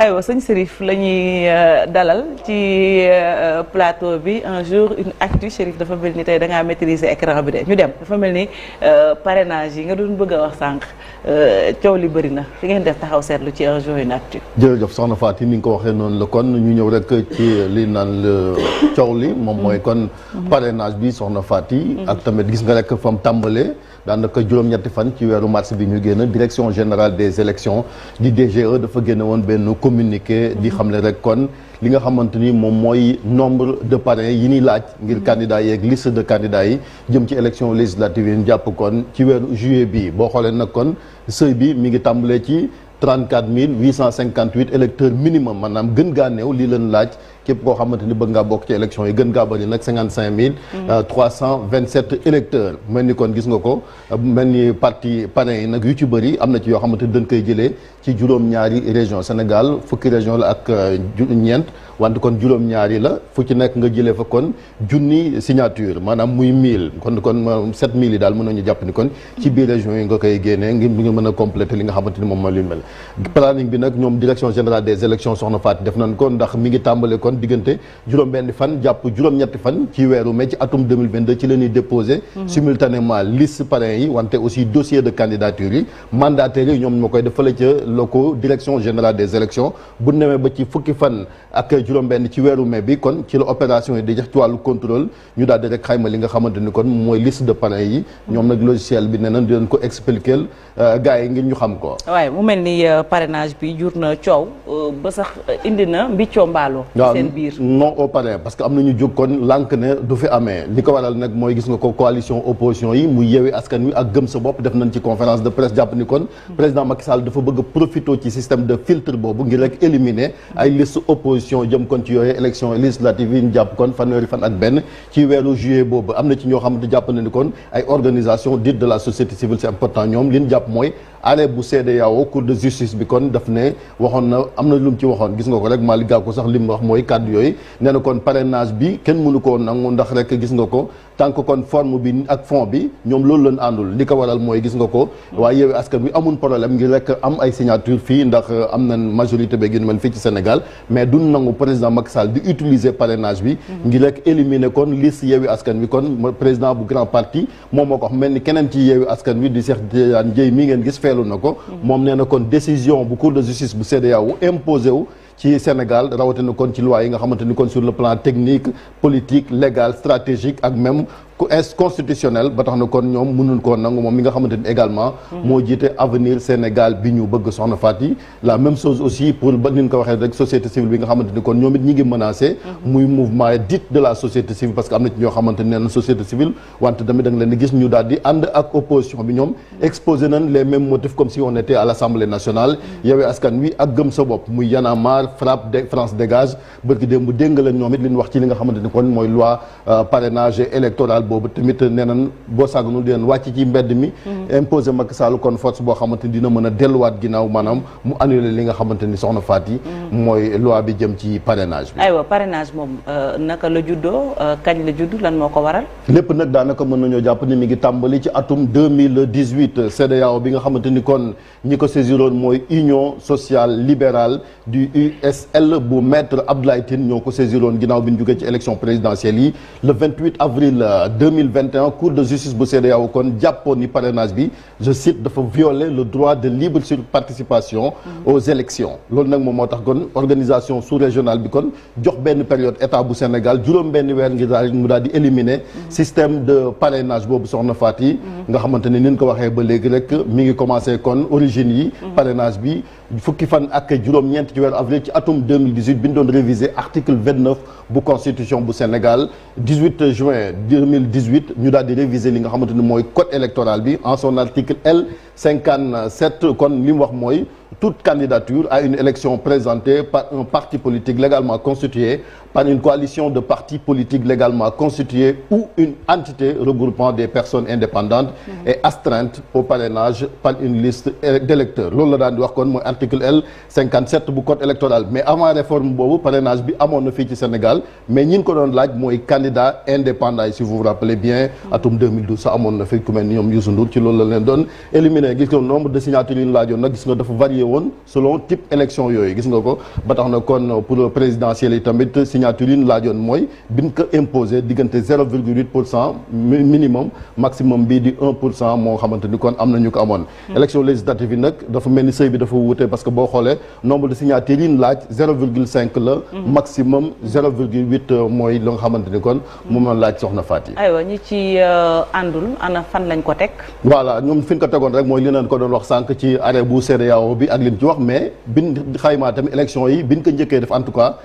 aywa sëñ Chérif la ñuy dalal ci plateau bi un jour une actu. Chérif dafa mel ni tey da ngaa maîtriser écran bi de ñu dem dafa mel ni parrainage yi nga doon bëgg a wax sànq coow li bëri na fi ngeen def taxaw seetlu ci un jour une actu. jërëjëf soxna Fatou ni nga ko waxee noonu la kon ñu ñëw rek ci li naan coow li moom mooy kon parrainage bi soxna Fatou ak tamit gis nga rek fam tàmbalee daanaka juróom-ñetti fan ci weeru mars bi ñu génn direction générale des élections di DGE dafa génne woon benn communiqué di xamle rek kon li nga xamante ni moom mooy nombre de parrains yi ñuy laaj ngir candidats yeeg liste de candidats yi jëm ci élection législative yi ñu jàpp kon ci weeru juillet bi boo xoolee nag kon seuil bi mi ngi tàmbalee ci 34 858 électeurs minimum maanaam gën gaa néew lii leen laaj képp koo xamante ni bëgg ngaa bokk ci élection yi gën gaa bëri nag 55 327 électeurs mel ni kon gis nga ko mel ni parti parrain yi nag yu ci bëri am na ci yoo xamante ni dañ koy jëlee ci juróom-ñaari région Sénégal fukki région la ak ñeent wante kon juróom-ñaari la fu ci nekk nga jëlee fa kon junni signature maanaam muy 1000 kon 7000 yi daal mën nañu jàpp ni kon ci biir région yi nga koy génnee ngir nga mën a compléter li nga xamante ni moom mooy li mel planning bi nag ñoom direction générale des élections soxna Fatou def nañ ko ndax mi ngi tàmbale kon diggante juróom-benn fan jàpp juróom-ñetti fan ci weeru mai ci atum 2022 ci la ñuy déposé simultanément liste parrain yi wante aussi dossier de candidature yi mandataires yi ñoom ñoo koy def fële ca locaux direction générale des élections bu nemee ba ci fukki fan ak juróom-benn ci weeru mai bi kon ci la opération yi di jox ci wàllu contrôle ñu daal di rek xayma li nga xamante ni kon mooy liste de parrain yi ñoom nag logiciel bi nee nañ di leen ko expliquer gars yi ngir ñu xam ko. waaye mu mel ni parrainage bi jur na coow ba sax indi na mbiccoo mbaaloo seen biir non au parrain parce que am na ñu jóg kon lànk ne du fi amee li ko waral nag mooy gis nga ko coalition opposition yi muy Yewwi Askan Wi ak Gëm Sa Bopp def nañ ci conférence de presse jàpp ni kon président Macky Sall dafa bëgg a profité ci système de filtre boobu ngir rek éliminer ay liste opposition jëm kon ci yooyu élection législative yi ñu jàpp kon fanweeri fan ak benn ci weeru juillet boobu am na ci ñoo xamante jàpp na ni kon ay organisation dite de la société civile c'est important ñoom li ñu jàpp mooy arrêt bu CEDEAO cour de justice bi kon daf ne waxoon na am na lu mu ci waxoon gis nga ko rek Malick Gakou sax li mu wax mooy kàddu yooyu nee na kon parrainage bi kenn mënu koo nangu ndax rek gis nga ko tant que kon forme bi ak fond bi ñoom loolu lañ àndul li ko waral mooy gis nga ko waaye Yewwi Askan Wi amul problème ngir rek am ay signature fii ndax am nañ majorité ba gën mën fii ci Sénégal mais duñ nangu président Macky Sall di utiliser parrainage bi ngir rek éliminer kon liste Yewwi Askan Wi kon président bu grand parti moom moo ko wax mel ni keneen ci Yewwi Askan Wi di Cheikh Tidiane Dièye mi ngeen gis feelu na ko moom nee na kon décision bu cour de justice bu CEDEAO imposé wu ci Sénégal rawatina kon ci loi yi nga xamante ni kon sur le plan technique politique légal stratégique ak même constitutionnel ba tax na kon ñoom mënuñ koo nangu moom mi nga xamante ni également moo jiite avenir Sénégal bi ñu bëgg soxna Faty la même chose aussi pour ba ni ñu ko waxee rek société civile bi nga xamante ni kon ñoom it ñi ngi menacé muy mouvement dit de la société civile parce que am na ci ñoo xamante ni nee na société civile wante tamit da nga leen di gis ñu daal di ànd ak opposition bi ñoom exposé nañ les mêmes motifs comme si on était à l'Assemblée nationale Yewwi Askan Wi ak Gëm Sa Bopp muy Y'en a marre FRAPP France Dégage bërki démb bu dégg leen ñoom it li ñu wax ci li nga xamante ni kon mooy loi parrainage électoral boobu tamit nee nañ boo sàgganul di leen wàcc ci mbedd mi imposer Macky Sall kon force boo xamante ni dina mën a delluwaat ginnaaw maanaam mu annuler li nga xamante ni soxna Faty mooy loi bi jëm ci parrainage bi aywa parrainage moom naka la juddoo kañ la judd lan moo ko waral lépp nag daanaka mën nañoo jàpp ni mi ngi tàmbali ci atum 2018 CEDEAO bi nga xamante ni kon ñi ko saisiroon mooy Union sociale libérale du USL bu maître Abdoulaye Tine ñoo ko saisiroon ginnaaw bi ñu jógee ci élection présidentielle yi le 28 avril 2021 cour de justice bu CEDEAO kon jàppoon ni parrainage bi je cite dafa violer le droit de libre participation aux élections loolu nag moom moo tax kon organisation sous-régionale bi kon jox benn période état bu Sénégal juróom benn weer ngir daal mu daal di éliminer système de parrainage boobu soxna Faty nga xamante ne ni ñu ko waxee ba léegi rek mi ngi commencé kon origine yi parrainage bi fukki fan ak juróom-ñeent ci weeru avril ci atum 2018 bi ñu doon réviser article 29 bu constitution bu Sénégal 18 juin 2018 ñu daal di réviser li nga xamante ni mooy code électoral bi en son article L57 kon li mu wax mooy toute candidature à une élection présentée par un parti politique légalement constitué par une coalition de partis politiques légalement constitués ou une entité regroupant des personnes indépendantes et astreintes au parrainage par une liste d'électeurs loolu la daan di wax kon mooy article L57 bu code électoral mais avant réforme boobu parrainage bi amoon na fii ci Sénégal mais ñi ko doon laaj mooy candidat indépendant yi si vous vous rappelez bien atum 2012 sax amoon na fi ku mel ni ñoom Youssou Ndour ci loolu la leen doon éliminer gis nga nombre de signatures yi ñu laajoon nag gis nga dafa varié varié woon selon type élection yooyu gis nga ko ba tax na kon pour présidentielle yi tamit signature yi ñu laajoon mooy biñ ko imposé diggante 0,8% minimum maximum bii di 1% moo xamante ni kon am na ñu ko amoon. élection législative yi nag dafa mel ni sëy bi dafa wute parce que boo xoolee nombre de signatures yi ñu laaj 0,5 la. maximum 0,8 mooy la nga xamante ni kon moom la laaj soxna Faty. aywa ñi ci àndul ana fan lañ ko teg. voilà ñoom fi ñu ko tegoon rek mooy li leen ko doon wax sànq ci arrêt bu CEDEAO bi ak li ñu ci wax mais biñ xaymaa tamit élection yi biñ ko njëkkee def en tout cas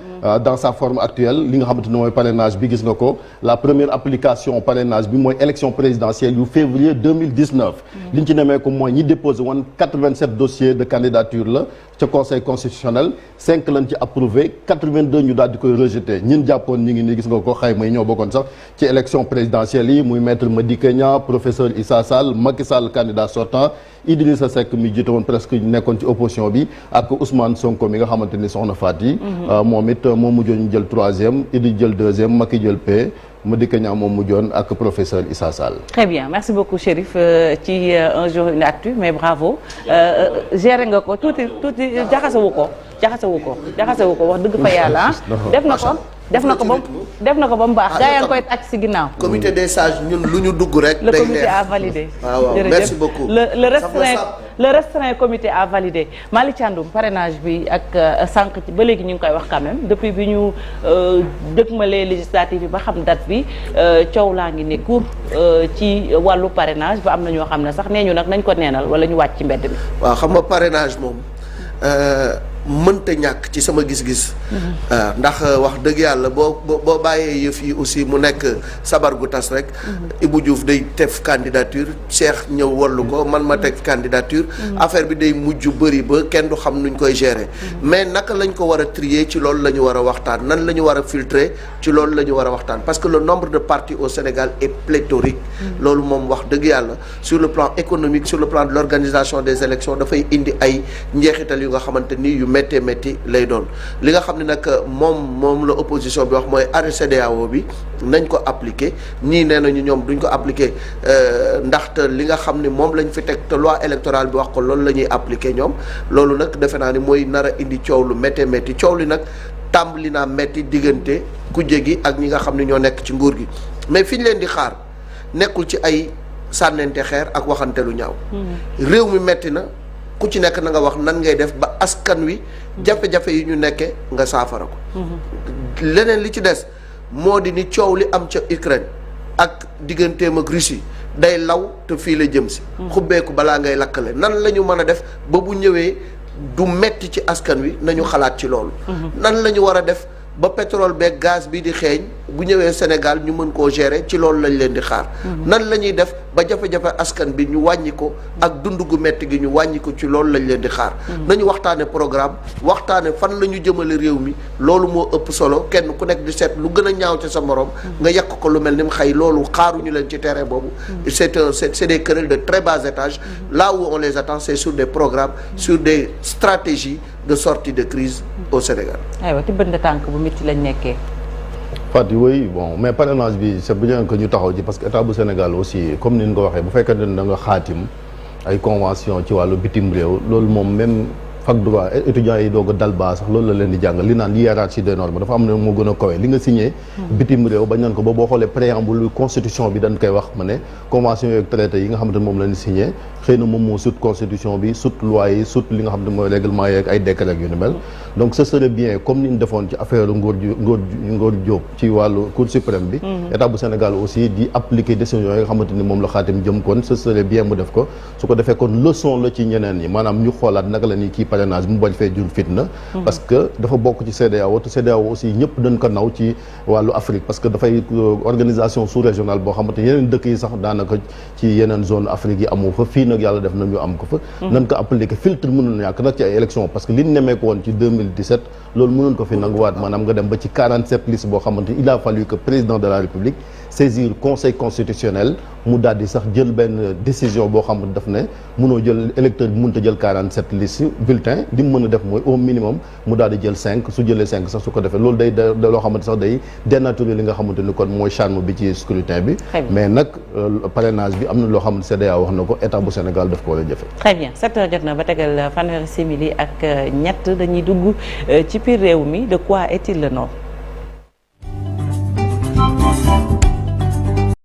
dans sa forme actuelle li nga xamante ne mooy parrainage bi gis nga ko la première application parrainage bi mooy élection présidentielle yu février 2019 li ñu ci nemee ko mooy ñi déposé woon 87 dossiers de candidature la ca conseil constitutionnel 5 lañ ci approuvé 82 ñu daal di koy rejeté ñin jàppoon ñi ngi nii gis nga ko xayma yi ñoo bokkoon sax ci élection présidentielle yi muy maître Madické Niang professeur Issa Sall Macky Sall candidat sortant Idrissa Seck mi jiite woon presque nekkoon ci opposition bi ak Ousmane Sonko mi nga xamante ni soxna Faty moom it moom mujjoon ñu jël 3e Idi jël 2e Macky jël P Madické Niang moom mujjoon ak professeur Issa Sall. Très bien merci beaucoup Chérif ci un jour une actu mais bravo géré nga ko tuuti jaxasewu ko wax dëgg fa yàlla def na ko ba mu baax. gaa yaa ngi koy tàcc si ginnaaw. comité des sages ñun lu ñu dugg rek. le comité a validé. waaw merci beaucoup. le restreint comité a validé Malick Thiandoum parrainage bi ak sànq ba léegi ñu ngi koy wax quand même depuis bi ñu dëgmalee législative yi ba xam date bi coow laa ngi ne cour ci wàllu parrainage ba am na ñoo xam ne sax nee ñu nag nañ ko neenal wala ñu wàcc ci mbedd mi. waaw xam nga parrainage moom. mënta ñàkk ci sama gis-gis. ndax wax dëgg yàlla boo bàyyee yëf yi aussi mu nekk sabar gu tas rek. Ibou Diouf day tef candidature Cheikh ñëw wallu ko man ma teg candidature. affaire bi day mujj bëri ba kenn du xam nuñ koy gérer. mais naka lañ ko war a trier ci loolu la ñu war a waxtaan nan la ñu war a filtrer ci loolu la ñu war a waxtaan parce que le nombre de partis au Sénégal est pléthorique. loolu moom wax dëgg yàlla sur le plan économique sur le plan de l'organisation des élections dafay indi ay njeexital yu nga xamante ni yu métti lay doon li nga xam ne nag moom la opposition bi wax mooy arrêt CEDEAO bi nañ ko appliquer ñii nee nañu ñoom duñ ko appliquer ndaxte li nga xam ne moom lañ fi teg te loi électorale bi wax ko loolu la ñuy appliquer ñoom loolu nag defe naa ni mooy nar a indi coow lu métti coow li nag tàmbali naa métti diggante kujje gi ak ñi nga xam ne ñoo nekk ci nguur gi mais fi ñu leen di xaar nekkul ci ay sànnente xeer ak waxante lu ñaaw réew mi métti na ku ci nekk na nga wax nan ngay def ba askan wi jafe-jafe yi ñu nekkee nga saafara ko leneen li ci des moo di ni coow li am ca Ukraine ak digganteem ak Russie day law te fii la jëm si xubbeeku balaa ngay lakkale nan la ñu mën a def ba bu ñëwee du metti ci askan wi nañu xalaat ci loolu nan la ñu war a def ba pétrole beeg gaz bi di xeeñ bu ñëwee Sénégal ñu mën koo gérer ci loolu lañ leen di xaar nan la ñuy def ba jafe-jafe askan bi ñu wàññi ko ak dund gu metti gi ñu wàññi ko ci loolu lañ leen di xaar nañu waxtaane programme waxtaane fan la ñu jëmale réew mi loolu moo ëpp solo kenn ku nekk di seet lu gën a ñaaw ci sa morom nga yàq ko lu mel ni mu xëy loolu xaaruñu leen ci terrain boobu c'est des querelles de très bas étage là où on les attend c'est sur des programmes sur des stratégies de sortie de crise au Sénégal. aywa tibbante tànk bu métti lañ nekkee. Faty oui bon mais parrainage bi c'est bien que ñu taxaw ci parce que état bu Sénégal aussi comme ni ñu ko waxee bu fekkente ne da nga xaatim ay convention ci wàllu bitim réew loolu moom même fac droit étudiants yi doog a dal baa sax loolu la leen di jàngal li naan hiérarchie des normes dafa am ne moo gën a kawe li nga signé bitim réew bañ nañ ko ba boo xoolee préambule constitution bi dañ koy wax ma ne convention yooyu traité yi nga xamante ne moom la ñu signé xëy na moom moo sut constitution bi sut loi yi sut li nga xam ne mooy règlement yeeg ay décret yu ni mel donc ce serait bien comme ni ñu defoon ci affaire Ngor Diop ci wàllu cour suprême bi état bu Sénégal aussi di appliquer décision yi nga xamante ni moom la xaatim jëm kon ce serait bien mu def ko su ko defee kon leçon la ci ñeneen ñi maanaam ñu xoolaat naka la ni kii parrainage mu bañ fee jur fitna parce que dafa bokk ci CEDEAO te CEDEAO aussi ñëpp dañ ko naw ci wàllu Afrique parce que dafay organisation sous-régionale boo xamante yeneen dëkk yi sax daanaka ci yeneen zone Afrique yi amu fa fii nag yàlla def na ñu am ko fa nañ ko appliquer filtre mënul ñàkk nag ci ay élection parce que li ñu nemee ko woon ci 2017 loolu mënoon ko fi nanguwaat maanaam nga dem ba ci 47 listes boo xamante il a fallu que président de la République saisir conseil constitutionnel mu daal di sax jël benn décision boo xam ne daf ne mënoo jël électeur bi mënut a jël 47 listes bulletins li mu mën a def mooy au minimum mu daal di jël 5 su jëlee 5 sax su ko defee loolu day loo xamante sax day dénaturer li nga xamante ni kon mooy charme bi ci scrutin bi. mais nag parrainage bi am na loo xam ne CEDEAO wax na ko état bu Sénégal daf ko war a jëfe. très bien 7 heures jot na ba tegal fanweeri simili ak ñett dañuy dugg ci biir réew mi de quoi est-il le nom.